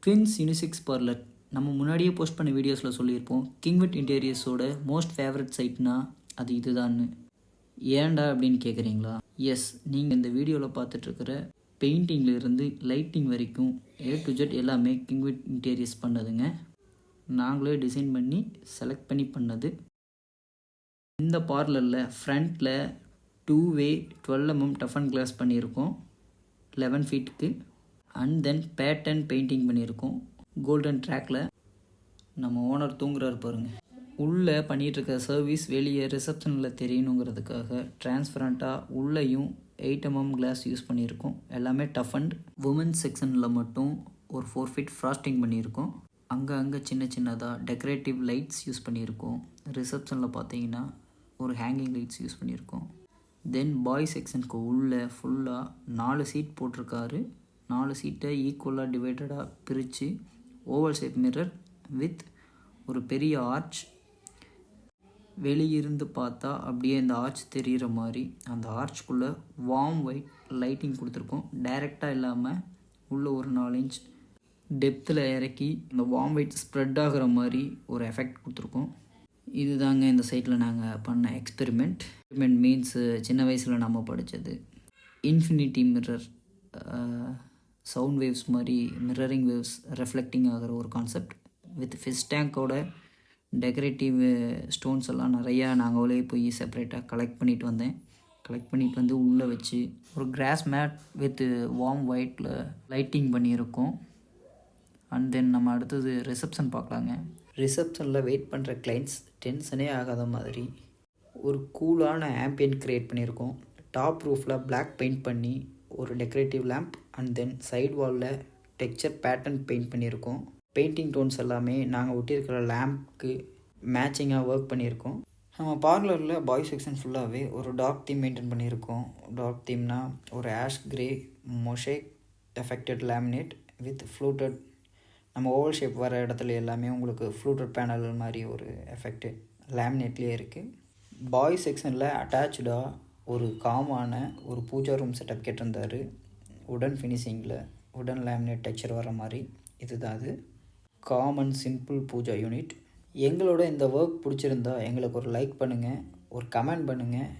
Twins unisex parlour நம்ம முன்னாடியே post பண்ண வீடியோஸில் சொல்லியிருப்போம். கிங்விட் இன்டீரியர்ஸோட மோஸ்ட் ஃபேவரட் சைட்னா அது இதுதான்னு. ஏன்டா அப்படின்னு கேட்குறீங்களா? எஸ், நீங்கள் இந்த வீடியோவில் பார்த்துட்ருக்கிற பெயிண்டிங்லேருந்து லைட்டிங் வரைக்கும் A to Z எல்லாமே கிங்விட் இன்டீரியர்ஸ் பண்ணதுங்க. நாங்களே டிசைன் பண்ணி செலக்ட் பண்ணி பண்ணது. இந்த பார்லரில் ஃப்ரண்ட்டில் 2-way 12mm டஃபன் கிளாஸ் பண்ணியிருக்கோம் 11 ஃபீட்டுக்கு. அண்ட் தென் பேட்டர்ன் பெயிண்டிங் பண்ணியிருக்கோம் கோல்டன் ட்ராக்கில். நம்ம ஓனர் தூங்குறாரு பாருங்க. உள்ளே பண்ணிகிட்ருக்க சர்வீஸ் வெளியே ரிசப்ஷனில் தெரியணுங்கிறதுக்காக டிரான்ஸ்பரண்ட்டாக உள்ளேயும் 8mm கிளாஸ் யூஸ் பண்ணியிருக்கோம். எல்லாமே டஃபண்ட். உமன்ஸ் செக்ஷனில் மட்டும் ஒரு 4 ஃபீட் ஃப்ராஸ்டிங் பண்ணியிருக்கோம். அங்கே சின்ன சின்னதாக டெக்கரேட்டிவ் லைட்ஸ் யூஸ் பண்ணியிருக்கோம். ரிசப்ஷனில் பார்த்தீங்கன்னா ஒரு ஹேங்கிங் லைட்ஸ் யூஸ் பண்ணியிருக்கோம். தென் பாய் செக்ஷனுக்கு உள்ளே ஃபுல்லாக 4 சீட் போட்டிருக்காரு. 4 சீட்டை ஈக்குவலாக டிவைடடாக பிரித்து ஓவல் ஷேப் மிரர் வித் ஒரு பெரிய ஆர்ச். வெளியிருந்து பார்த்தா அப்படியே இந்த ஆர்ச் தெரிகிற மாதிரி அந்த ஆர்ச்சுக்குள்ளே வார்ம் ஒயிட் லைட்டிங் கொடுத்துருக்கோம். டைரெக்டாக இல்லாமல் உள்ளே ஒரு 4 இன்ச் டெப்த்தில் இறக்கி இந்த வார்ம் ஒயிட் ஸ்ப்ரெட் ஆகிற மாதிரி ஒரு எஃபெக்ட் கொடுத்துருக்கோம். இது தாங்க இந்த சைட்டில் நாங்கள் பண்ண எக்ஸ்பெரிமெண்ட் மீன்ஸ் சின்ன வயசில் நம்ம படித்தது. இன்ஃபினிட்டி மிரர், சவுண்ட் வேவ்ஸ் மாதிரி மிரரிங் வேவ்ஸ் ரெஃப்ளெக்டிங் ஆகிற ஒரு கான்செப்ட் வித் ஃபிஷ் டேங்கோட டெக்கரேட்டிவ் ஸ்டோன்ஸ் எல்லாம் நிறையா நாங்களே போய் செப்பரேட்டாக கலெக்ட் பண்ணிட்டு வந்து உள்ளே வச்சு ஒரு கிராஸ் மேட் வித் வார்ம் ஒயிட்டில் லைட்டிங் பண்ணியிருக்கோம். அண்ட் தென் நம்ம அடுத்தது ரிசப்ஷன் பார்க்கலாங்க. ரிசப்ஷனில் வெயிட் பண்ணுற கிளைண்ட்ஸ் டென்ஷனே ஆகாத மாதிரி ஒரு கூலான ஆம்பியன்ட் க்ரியேட் பண்ணியிருக்கோம். டாப் ரூஃபில் பிளாக் பெயிண்ட் பண்ணி ஒரு decorative lamp and then side வாலில் டெக்ஸ்சர் பேட்டர்ன் பெயிண்ட் பண்ணியிருக்கோம். பெயிண்டிங் டோன்ஸ் எல்லாமே நாங்கள் ஒட்டியிருக்கிற லேம்ப்க்கு மேட்சிங்காக ஒர்க் பண்ணியிருக்கோம். நம்ம பார்லரில் பாய் செக்ஷன் ஃபுல்லாகவே ஒரு டார்க் தீம் மெயின்டைன் பண்ணியிருக்கோம். டார்க் தீம்னா ஒரு ash grey mosaic effected laminate with fluted. நம்ம ஓவல் ஷேப் வர இடத்துல எல்லாமே உங்களுக்கு ஃப்ளூட்டட் பேனல் மாதிரி ஒரு எஃபெக்ட்டு லேமினேட்லேயே இருக்குது. பாய் செக்ஷனில் அட்டாச்சாக ஒரு காமான ஒரு பூஜா ரூம் செட்டப் கேட்டிருந்தார். உடன் ஃபினிஷிங்கில் உடன் லேமினேட் டெக்ஸ்சர் வர மாதிரி. இதுதான் அது காமன் சிம்பிள் பூஜா யூனிட். எங்களோட இந்த ஒர்க் பிடிச்சிருந்தா எங்களுக்கு ஒரு லைக் பண்ணுங்கள், ஒரு கமெண்ட் பண்ணுங்கள்.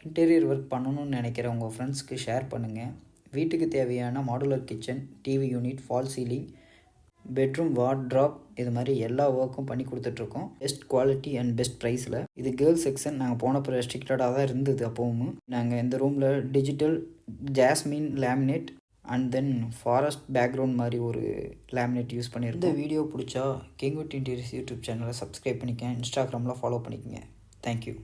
இன்டீரியர் ஒர்க் பண்ணணும்னு நினைக்கிற உங்கள் ஃப்ரெண்ட்ஸ்க்கு ஷேர் பண்ணுங்கள். வீட்டுக்கு தேவையான modular kitchen, TV unit, fall ceiling, bedroom wardrobe, இது மாதிரி எல்லா ஒர்க்கும் பண்ணி கொடுத்துட்ருக்கோம். பெஸ்ட் குவாலிட்டி அண்ட் பெஸ்ட் ப்ரைஸில். இது கேர்ள்ஸ் செக்ஷன். நாங்கள் போனப்போ ரெஸ்ட்ரிக்டடாக தான் இருந்தது. அப்போவும் நாங்கள் இந்த ரூமில் digital jasmine laminate and then forest background மாதிரி ஒரு லேமினேட் யூஸ் பண்ணியிருக்கோம். இந்த வீடியோ பிடிச்சா கிங்விட் இன்டீரியர்ஸ் யூடியூப் சேனலை சப்ஸ்கிரைப் பண்ணிக்கங்க. இன்ஸ்டாகிராமில் ஃபாலோ பண்ணிக்கங்க. தேங்க்யூ.